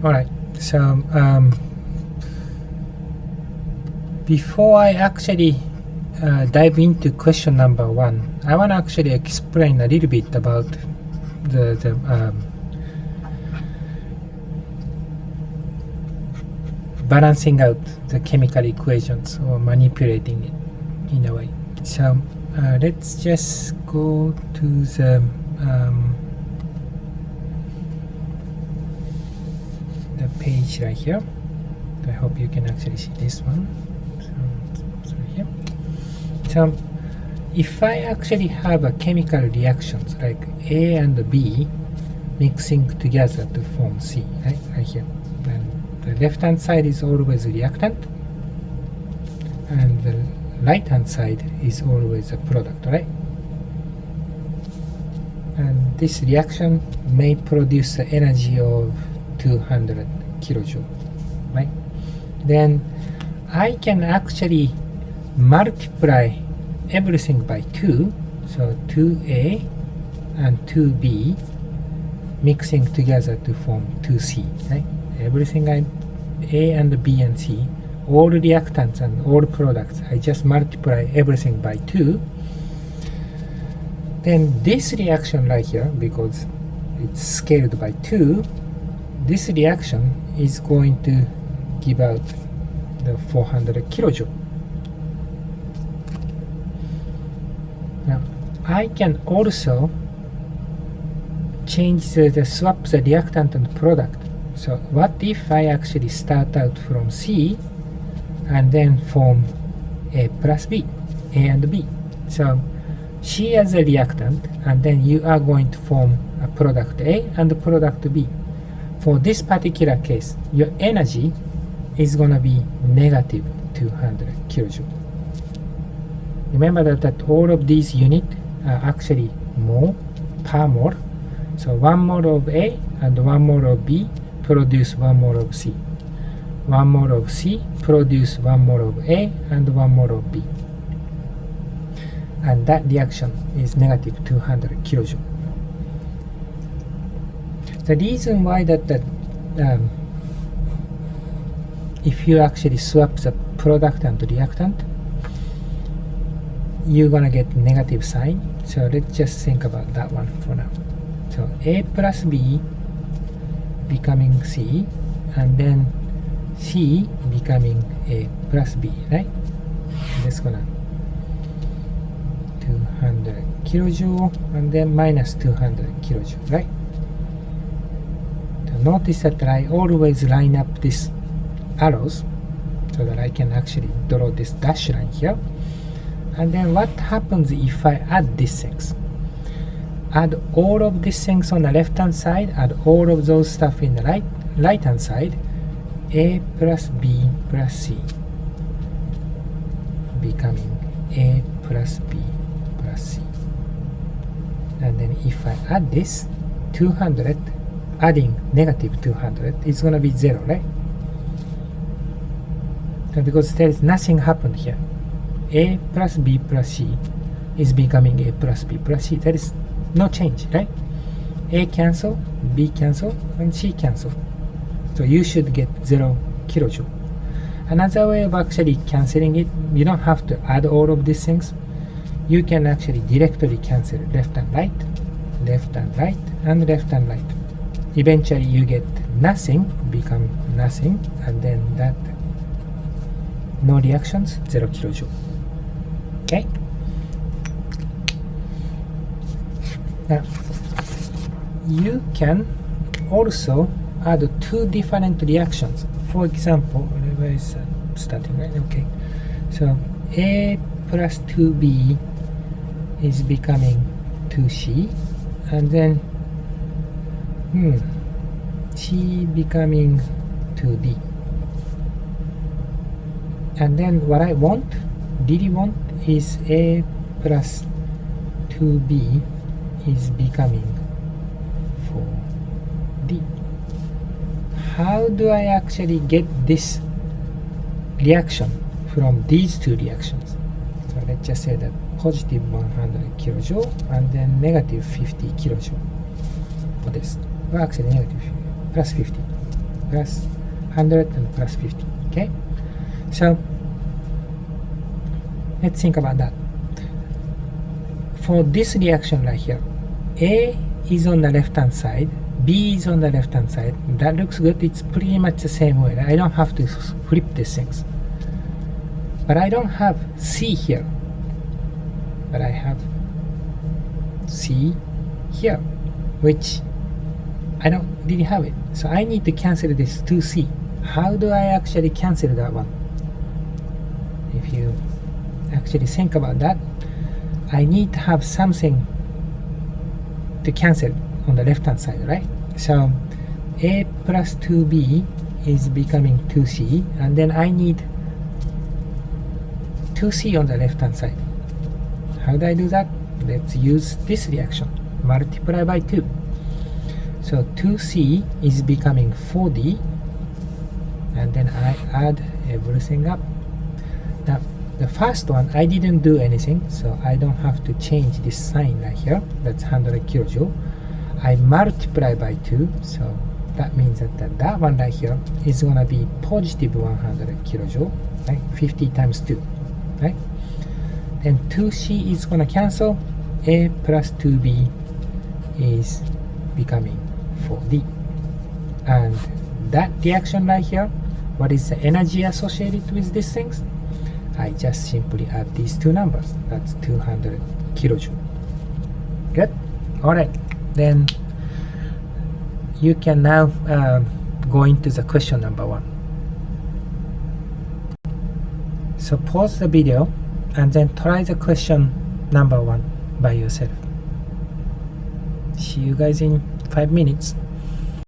Alright, so before I actually dive into question number 1, I want to actually explain a little bit about the balancing out the chemical equations or manipulating it in a way. So let's just go to the page right here. I hope you can actually see this one. So here. So if I actually have a chemical reactions like A and B mixing together to form C, right here, then the left hand side is always reactant and the right hand side is always a product, right? And this reaction may produce the energy of 200 kilojoule, right? Then I can actually multiply everything by 2, so 2A and 2B mixing together to form 2C, right? Everything A and B and C, all reactants and all products, I just multiply everything by 2. Then this reaction right here, because it's scaled by 2, this reaction is going to give out the 400 kilojoule. Now I can also change the swap the reactant and product. So what if I actually start out from C and then form A plus B, A and B. So C as a reactant, and then you are going to form a product A and a product B. For this particular case, your energy is going to be negative 200 kilojoule. Remember that all of these units are actually mole per mole. So 1 mole of A and 1 mole of B produce 1 mole of C. 1 mole of C produce 1 mole of A and 1 mole of B. And that reaction is negative 200 kilojoule. The reason why that if you actually swap the product and reactant, you're gonna get negative sign. So let's just think about that one for now. So A plus B becoming C, and then C becoming A plus B, right? That's gonna 200 kilojoule and then minus 200 kilojoule, right? So notice that I always line up these arrows so that I can actually draw this dash line here. And then what happens if I add these things? Add all of these things on the left hand side, add all of those stuff in the right hand side. A plus B plus C becoming A plus B plus C. And then if I add this 200, adding negative 200, it's going to be 0, right? So because there is nothing happened here. A plus B plus C is becoming A plus B plus C. There is no change, right? A cancel, B cancel, and C cancel. So you should get 0 kilojoule. Another way of actually cancelling it, you don't have to add all of these things. You can actually directly cancel left and right, left and right, and left and right. Eventually you get nothing, become nothing, and then that no reactions, 0 kilojoule. Okay? Now, you can also add 2 different reactions. For example, where is starting, right? Okay. So A plus 2B is becoming 2C, and then C becoming 2D. And then what I really want, is A plus 2B is becoming 4D. How do I actually get this reaction from these 2 reactions? So let's just say that positive 100 kilojoule and then negative 50 kilojoule for this. Well, actually negative plus 50. plus 100 and plus 50. Okay, so let's think about that. For this reaction right here, A is on the left hand side, B is on the left hand side. That looks good. It's pretty much the same way. I don't have to flip these things. But I don't have C here. But I have C here, which I don't really have it. So I need to cancel this 2C. How do I actually cancel that one? If you actually think about that, I need to have something to cancel on the left hand side, right? So A plus 2B is becoming 2C, and then I need 2C on the left hand side. How do I do that? Let's use this reaction, multiply by 2. So 2C is becoming 4D, and then I add everything up. Now the first one, I didn't do anything, so I don't have to change this sign right here. That's 100 kilojoule. I multiply by 2, so that means that one right here is going to be positive 100 kilojoule, right? 50 times 2, right? Then 2C is going to cancel. A plus 2B is becoming 4D. And that reaction right here, what is the energy associated with these things? I just simply add these two numbers. That's 200 kilojoule. Good? Alright, then you can now go into the question number 1. So pause the video and then try the question number 1 by yourself. See you guys in 5 minutes.